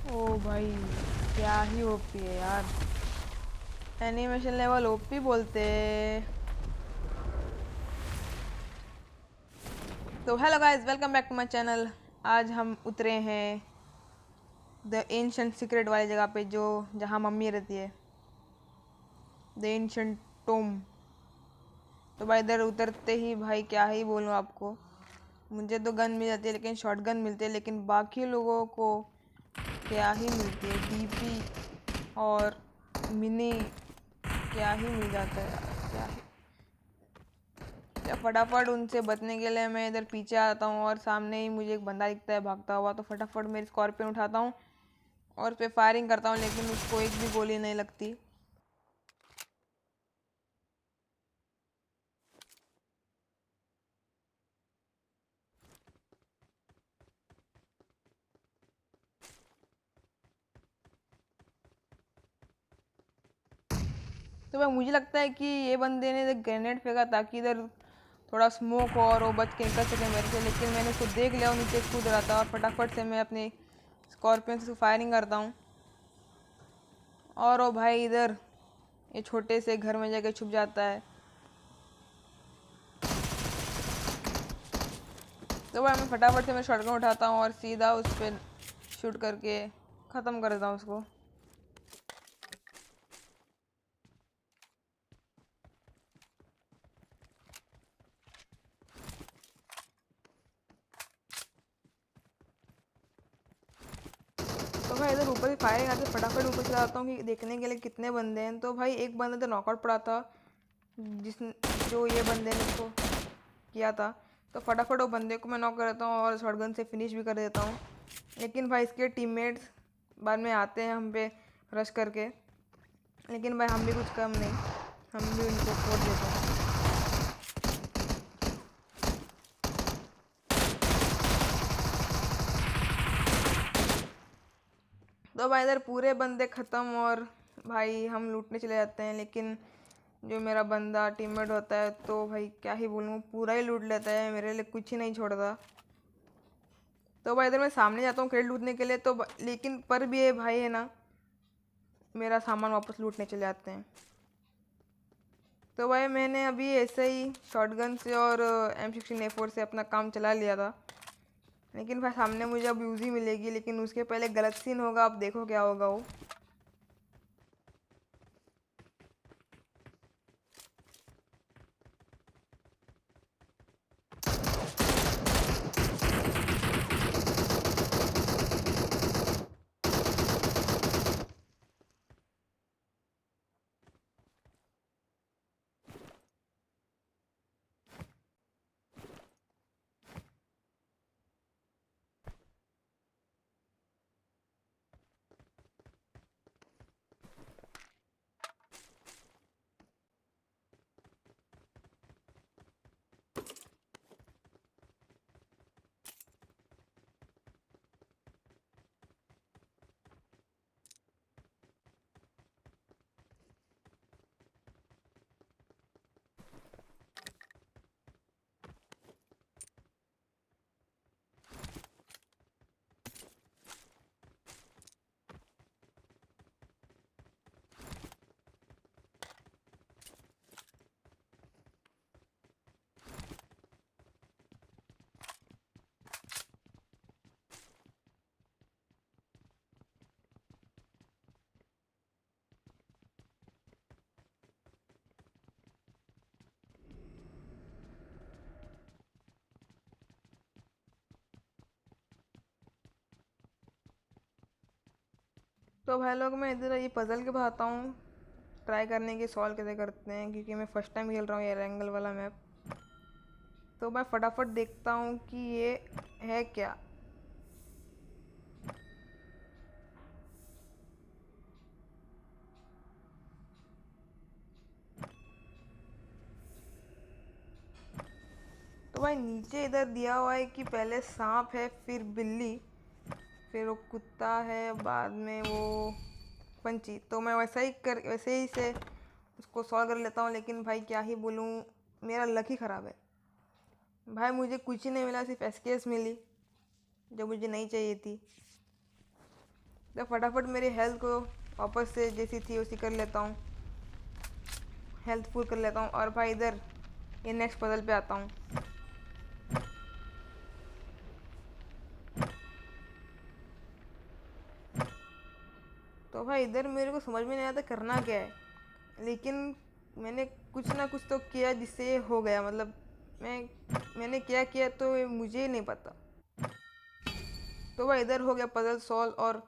ओ भाई, क्या ही ओपी है यार। एनिमेशन लेवल ओपी बोलते। तो hello guys, welcome back to my channel. आज हम उतरे हैं द एंशंट सीक्रेट वाली जगह पे, जो जहाँ मम्मी रहती है, द एंशंट टोम। तो भाई इधर उतरते ही भाई क्या ही बोलूँ आपको। मुझे तो गन मिल जाती है, लेकिन शॉर्ट गन मिलती है, लेकिन बाकी लोगों को क्या ही मिलती है, डीपी और मिनी। क्या ही मिल जाता है यार, क्या ही। या फटाफट उनसे बचने के लिए मैं इधर पीछे आता हूँ, और सामने ही मुझे एक बंदा दिखता है भागता हुआ, तो फटाफट मेरी स्कॉर्पियन उठाता हूँ और उस पर फायरिंग करता हूँ, लेकिन उसको एक भी गोली नहीं लगती। तो भाई मुझे लगता है कि ये बंदे ने ग्रेनेड फेंका ताकि इधर थोड़ा स्मोक हो और वो बच के निकल सके मेरे से, लेकिन मैंने उसको देख लिया और नीचे कूद रहा था, और फटाफट से मैं अपनी स्कॉर्पियन से फायरिंग करता हूँ। और वो भाई इधर ये छोटे से घर में जाके छुप जाता है। तो भाई मैं फटाफट से मैं शॉटगन उठाता हूँ और सीधा उस पर शूट करके ख़त्म कर देता हूँ उसको। तो भाई इधर ऊपर ही फायरिंग आते, फटाफट ऊपर चला जाता हूँ कि देखने के लिए कितने बंदे हैं। तो भाई एक बंदा तो नॉकआउट पड़ा था, जिस जो ये बंदे ने उसको किया था। तो फटाफट वो बंदे को मैं नॉक कर देता हूँ और शॉटगन से फिनिश भी कर देता हूँ। लेकिन भाई इसके टीममेट्स बाद में आते हैं हम पे रश करके, लेकिन भाई हम भी कुछ कम नहीं, हम भी उनको फोड़ देते हैं। तो भाई इधर पूरे बंदे ख़त्म, और भाई हम लूटने चले जाते हैं, लेकिन जो मेरा बंदा टीममेट होता है तो भाई क्या ही बोलूँ, पूरा ही लूट लेता है, मेरे लिए कुछ ही नहीं छोड़ता। तो भाई इधर मैं सामने जाता हूँ क्रेडिट लूटने के लिए, तो लेकिन पर भी ये भाई है ना, मेरा सामान वापस लूटने चले जाते हैं। तो भाई मैंने अभी ऐसे ही शॉटगन से और M16A4 से अपना काम चला लिया था, लेकिन भाई सामने मुझे अब यूज़ ही मिलेगी, लेकिन उसके पहले गलत सीन होगा, अब देखो क्या होगा वो। तो भाई लोग मैं इधर ये पज़ल के बताता हूँ, ट्राई करने की, सॉल्व कैसे करते हैं, क्योंकि मैं फ़र्स्ट टाइम खेल रहा हूँ ये एंगल वाला मैप। तो मैं फटाफट देखता हूँ कि ये है क्या। तो भाई नीचे इधर दिया हुआ है कि पहले सांप है, फिर बिल्ली, फिर वो कुत्ता है, बाद में वो पंछी। तो मैं वैसे ही से उसको सॉल्व कर लेता हूँ, लेकिन भाई क्या ही बोलूँ, मेरा लक ही ख़राब है। भाई मुझे कुछ ही नहीं मिला, सिर्फ एसकेएस मिली जो मुझे नहीं चाहिए थी। तो फटाफट मेरी हेल्थ को वापस से जैसी थी उसी कर लेता हूँ, हेल्थ फुल कर लेता हूँ। और भाई इधर ये नेक्स्ट पजल पे आता हूँ। तो भाई इधर मेरे को समझ में नहीं आता करना क्या है, लेकिन मैंने कुछ ना कुछ तो किया जिससे ये हो गया। मतलब मैंने क्या किया तो ये मुझे नहीं पता। तो भाई इधर हो गया पजल सॉल्व और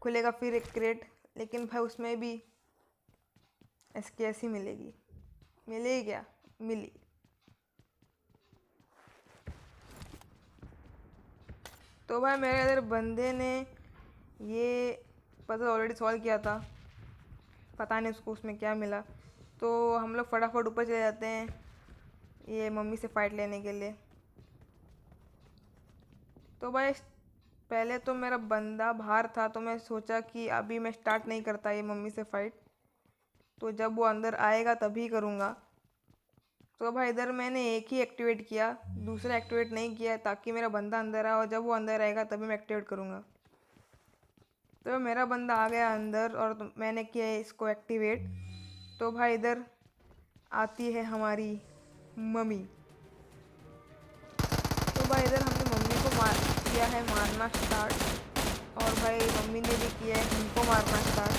खुलेगा फिर एक क्रेट, लेकिन भाई उसमें भी इसकी ऐसी मिलेगी। मिलेगी क्या? मिली। तो भाई मेरे इधर बंदे ने ये पजल ऑलरेडी सॉल्व किया था, पता नहीं उसको उसमें क्या मिला। तो हम लोग फटाफट ऊपर चले जाते हैं ये मम्मी से फ़ाइट लेने के लिए। तो भाई पहले तो मेरा बंदा बाहर था, तो मैं सोचा कि अभी मैं स्टार्ट नहीं करता ये मम्मी से फ़ाइट, तो जब वो अंदर आएगा तभी करूँगा। तो भाई इधर मैंने एक ही एक्टिवेट किया, दूसरा एक्टिवेट नहीं किया, ताकि मेरा बंदा अंदर आए और जब वो अंदर आएगा तभी मैं एक्टिवेट करूँगा। तो मेरा बंदा आ गया अंदर और तो मैंने किया इसको एक्टिवेट। तो भाई इधर आती है हमारी मम्मी। तो भाई इधर हमने मम्मी को किया है मारना स्टार्ट, और भाई मम्मी ने भी किया है हमको मारना स्टार्ट।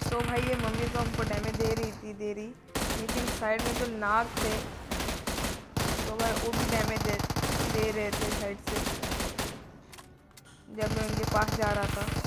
तो भाई ये मम्मी तो हमको डैमेज दे रही, लेकिन साइड में जो नाग थे तो भाई वो भी डैमेज दे रहे थे साइड से जब मैं उनके पास जा रहा था।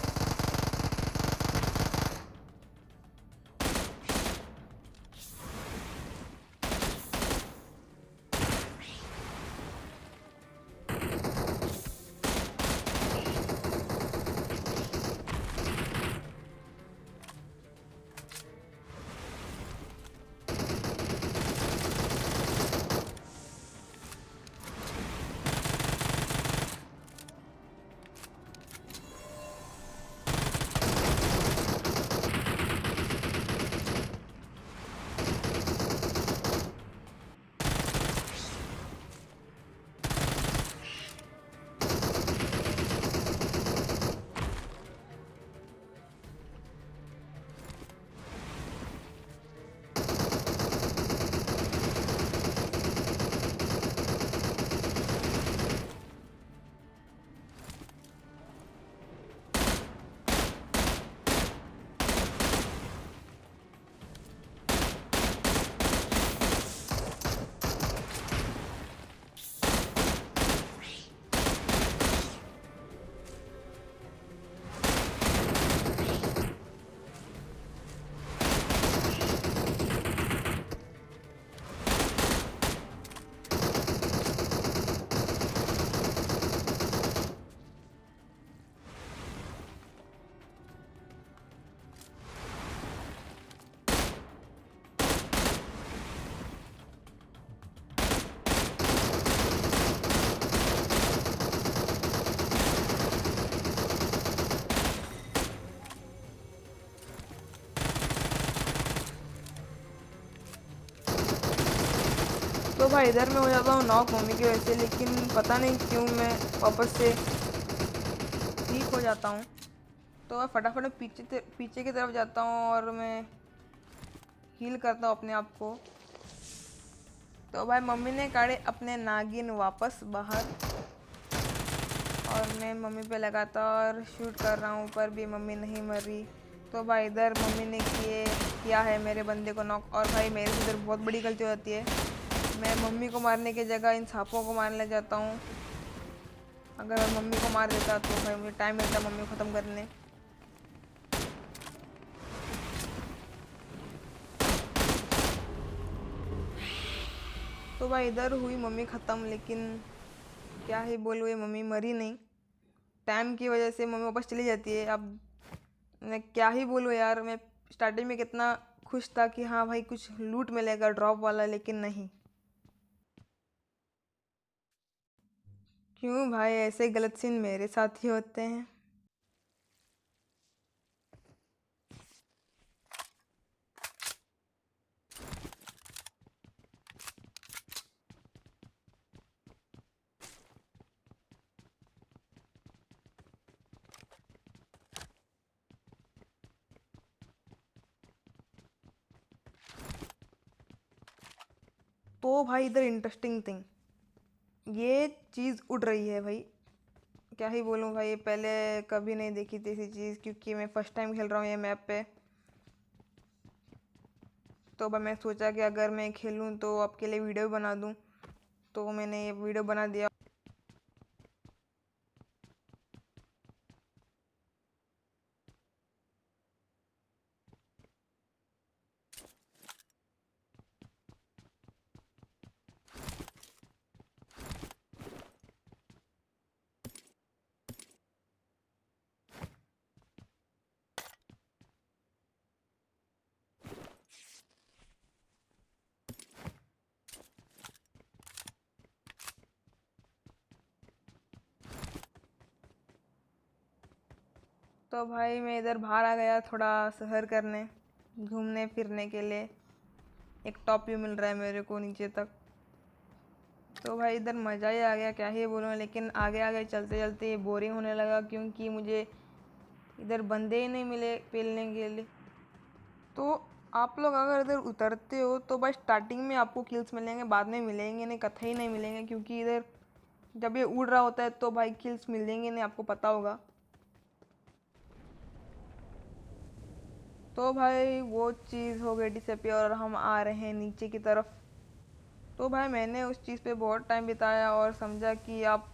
तो भाई इधर मैं हो जाता हूँ नॉक मम्मी की वजह से, लेकिन पता नहीं क्यों मैं वापस से ठीक हो जाता हूँ। तो मैं फटाफट में पीछे की तरफ जाता हूँ और मैं हील करता हूँ अपने आप को। तो भाई मम्मी ने काढ़े अपने नागिन वापस बाहर, और मैं मम्मी पे लगाता और शूट कर रहा हूँ, पर भी मम्मी नहीं मर रही। तो भाई इधर मम्मी ने किया है मेरे बंदे को नॉक, और भाई मेरे से इधर बहुत बड़ी गलती हो जाती है। मैं मम्मी को मारने की जगह इन सांपों को मारने जाता हूँ। अगर मैं मम्मी को मार देता तो भाई मुझे टाइम मिलता मम्मी को ख़त्म करने। तो भाई इधर हुई मम्मी ख़त्म, लेकिन क्या ही बोलूँ, ये मम्मी मरी नहीं। टाइम की वजह से मम्मी वापस चली जाती है। अब मैं क्या ही बोलूँ यार, मैं स्टार्टिंग में कितना खुश था कि हाँ भाई कुछ लूट मिलेगा ड्रॉप वाला, लेकिन नहीं। क्यों भाई, ऐसे गलत सीन मेरे साथ ही होते हैं। तो भाई इधर इंटरेस्टिंग थिंग, ये चीज़ उड़ रही है भाई। क्या ही बोलूँ भाई, पहले कभी नहीं देखी थी ऐसी चीज़, क्योंकि मैं फ़र्स्ट टाइम खेल रहा हूँ ये मैप पे। तो अब मैं सोचा कि अगर मैं खेलूँ तो आपके लिए वीडियो बना दूँ, तो मैंने ये वीडियो बना दिया। तो भाई मैं इधर बाहर आ गया थोड़ा सैर करने, घूमने फिरने के लिए। एक टॉप व्यू मिल रहा है मेरे को नीचे तक। तो भाई इधर मज़ा ही आ गया, क्या ही बोलूँ। लेकिन आगे आगे चलते चलते बोरिंग होने लगा, क्योंकि मुझे इधर बंदे ही नहीं मिले पेलने के लिए। तो आप लोग अगर इधर उतरते हो तो भाई स्टार्टिंग में आपको किल्स मिलेंगे, बाद में मिलेंगे नहीं, कतई नहीं मिलेंगे। क्योंकि इधर जब ये उड़ रहा होता है तो भाई किल्स मिलेंगे नहीं, आपको पता होगा। तो भाई वो चीज़ हो गई डिसअपियर और हम आ रहे हैं नीचे की तरफ। तो भाई मैंने उस चीज़ पे बहुत टाइम बिताया और समझा कि आप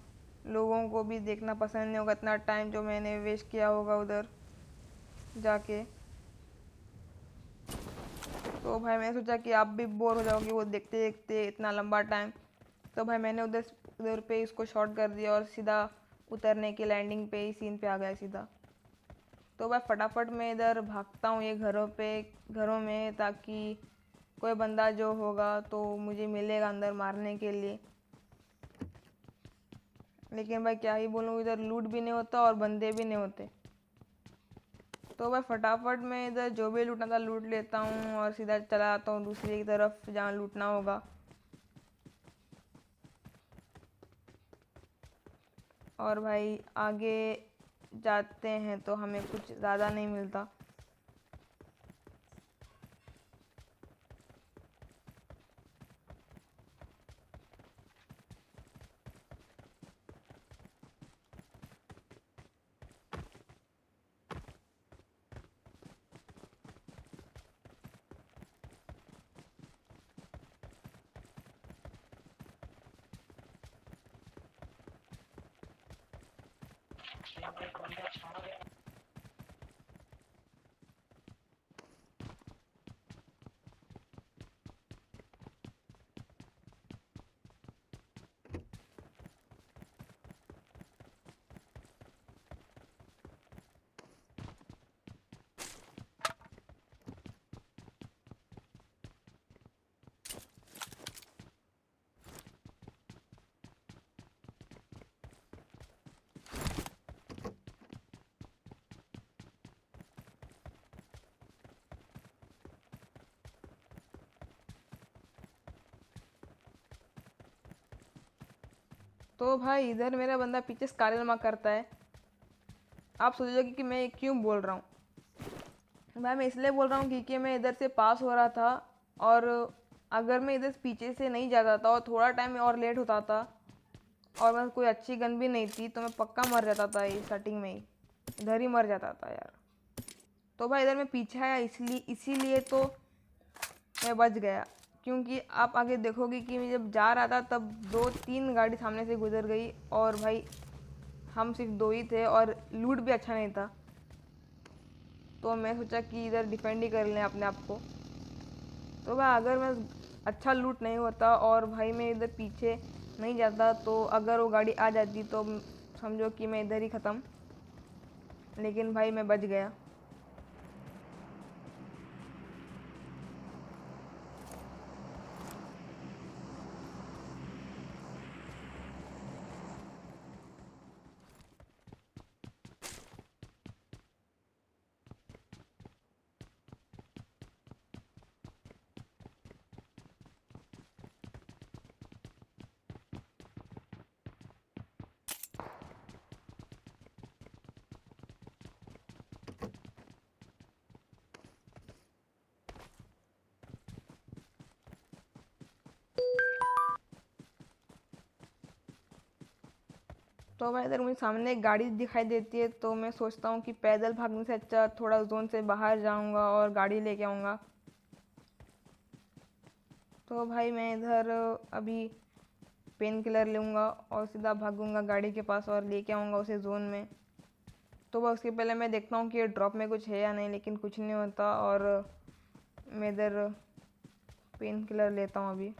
लोगों को भी देखना पसंद नहीं होगा इतना टाइम जो मैंने वेस्ट किया होगा उधर जाके। तो भाई मैंने सोचा कि आप भी बोर हो जाओगे वो देखते देखते इतना लंबा टाइम। तो भाई मैंने उधर उधर पे इसको शॉर्ट कर दिया और सीधा उतरने की लैंडिंग पे ही सीन पे आ गया सीधा। तो भाई फटाफट मैं इधर भागता हूँ ये घरों में, ताकि कोई बंदा जो होगा तो मुझे मिलेगा अंदर मारने के लिए। लेकिन भाई क्या ही बोलूँ, इधर लूट भी नहीं होता और बंदे भी नहीं होते। तो भाई फटाफट मैं इधर जो भी लूटना था लूट लेता हूँ और सीधा चला आता हूँ दूसरी की तरफ जहाँ लूटना होगा। और भाई आगे जाते हैं तो हमें कुछ ज़्यादा नहीं मिलता। तो भाई इधर मेरा बंदा पीछे स्कालेमा करता है। आप सोचोगे कि मैं क्यों बोल रहा हूँ। भाई मैं इसलिए बोल रहा हूँ क्योंकि मैं इधर से पास हो रहा था, और अगर मैं इधर पीछे से नहीं जाता था और थोड़ा टाइम और लेट होता था और मैं कोई अच्छी गन भी नहीं थी तो मैं पक्का मर जाता था, ये स्टार्टिंग में ही इधर ही मर जाता था यार। तो भाई इधर मैं पीछे आया इसीलिए तो मैं बच गया। क्योंकि आप आगे देखोगे कि मैं जब जा रहा था तब 2-3 गाड़ी सामने से गुजर गई, और भाई हम सिर्फ 2 ही थे और लूट भी अच्छा नहीं था। तो मैं सोचा कि इधर डिफेंड ही कर लें अपने आप को। तो भाई अगर मैं अच्छा लूट नहीं होता और भाई मैं इधर पीछे नहीं जाता तो अगर वो गाड़ी आ जाती तो समझो कि मैं इधर ही ख़त्म। लेकिन भाई मैं बच गया। तो भाई इधर मुझे सामने एक गाड़ी दिखाई देती है, तो मैं सोचता हूँ कि पैदल भागने से अच्छा थोड़ा जोन से बाहर जाऊँगा और गाड़ी लेके आऊँगा। तो भाई मैं इधर अभी पेन किलर लूँगा और सीधा भागूंगा गाड़ी के पास और लेके आऊँगा उसे जोन में। तो वह उसके पहले मैं देखता हूँ कि ड्रॉप में कुछ है या नहीं, लेकिन कुछ नहीं होता और मैं इधर पेन किलर लेता हूँ अभी।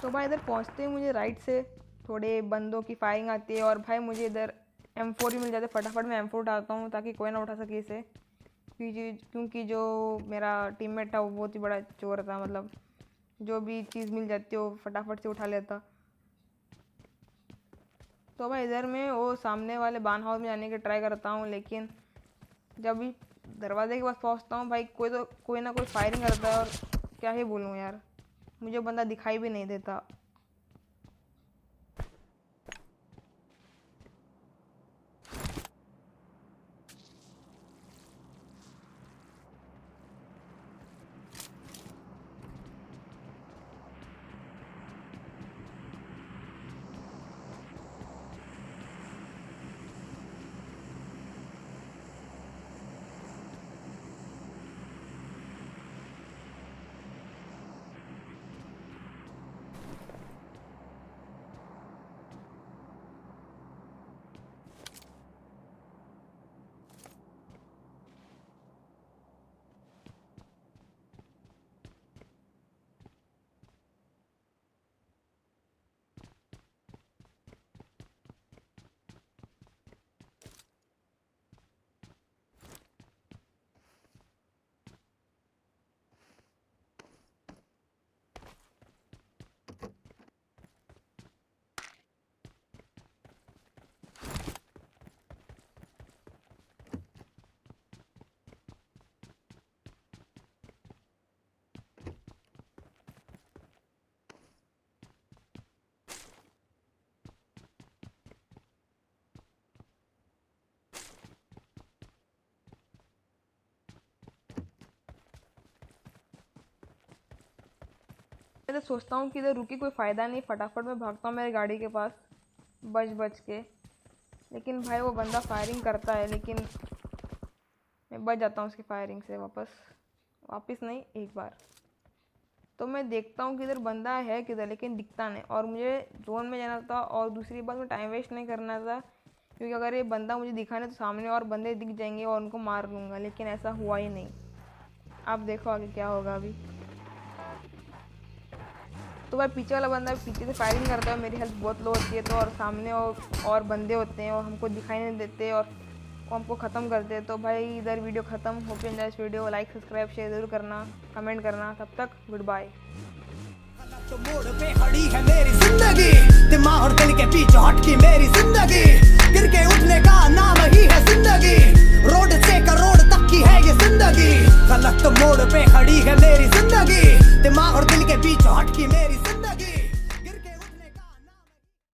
तो भाई इधर पहुंचते ही मुझे राइट से थोड़े बंदों की फायरिंग आती है और भाई मुझे इधर M4 ही मिल जाता है। फटाफट मैं M4 उठाता हूँ ताकि कोई ना उठा सके इसे, क्योंकि जो मेरा टीममेट था वो बहुत ही बड़ा चोर था, मतलब जो भी चीज़ मिल जाती है वो फटाफट से उठा लेता। तो भाई इधर मैं वो सामने वाले बान हाउस में जाने की ट्राई करता हूँ, लेकिन जब भी दरवाजे के पास पहुँचता हूँ भाई कोई ना कोई फायरिंग करता है और क्या ही बोलूँ यार, मुझे बंदा दिखाई भी नहीं देता। मैं तो सोचता हूँ कि इधर रुकी कोई फ़ायदा नहीं, फटाफट मैं भागता हूँ मेरी गाड़ी के पास बच के, लेकिन भाई वो बंदा फायरिंग करता है, लेकिन मैं बच जाता हूँ उसकी फायरिंग से वापस नहीं, एक बार। तो मैं देखता हूँ कि इधर बंदा है किधर, लेकिन दिखता नहीं और मुझे जोन में जाना था और दूसरी बात मैं टाइम वेस्ट नहीं करना था, क्योंकि अगर ये बंदा मुझे दिखा नहीं तो सामने और बंदे दिख जाएंगे और उनको मार लूँगा, लेकिन ऐसा हुआ ही नहीं। आप देखो आगे क्या होगा अभी। तो भाई पीछे वाला बंदा पीछे से फायरिंग करता है, मेरी हेल्थ बहुत लो होती है, तो और सामने और बंदे होते हैं और हमको दिखाई नहीं देते और वो हमको ख़त्म करते हैं। तो भाई इधर वीडियो ख़त्म। Hope you enjoy this video, like subscribe share ज़रूर करना, कमेंट करना। तब तक गुड बाय। तो मोड़ पे खड़ी है मेरी जिंदगी, दिमाग और दिल के पीछे हटकी मेरी जिंदगी, गिर के उठने का नाम ही है जिंदगी, रोड से करोड़ तक की है ये जिंदगी। गलत मोड़ पे खड़ी है मेरी जिंदगी, दिमाग और दिल के पीछे हटकी मेरी जिंदगी।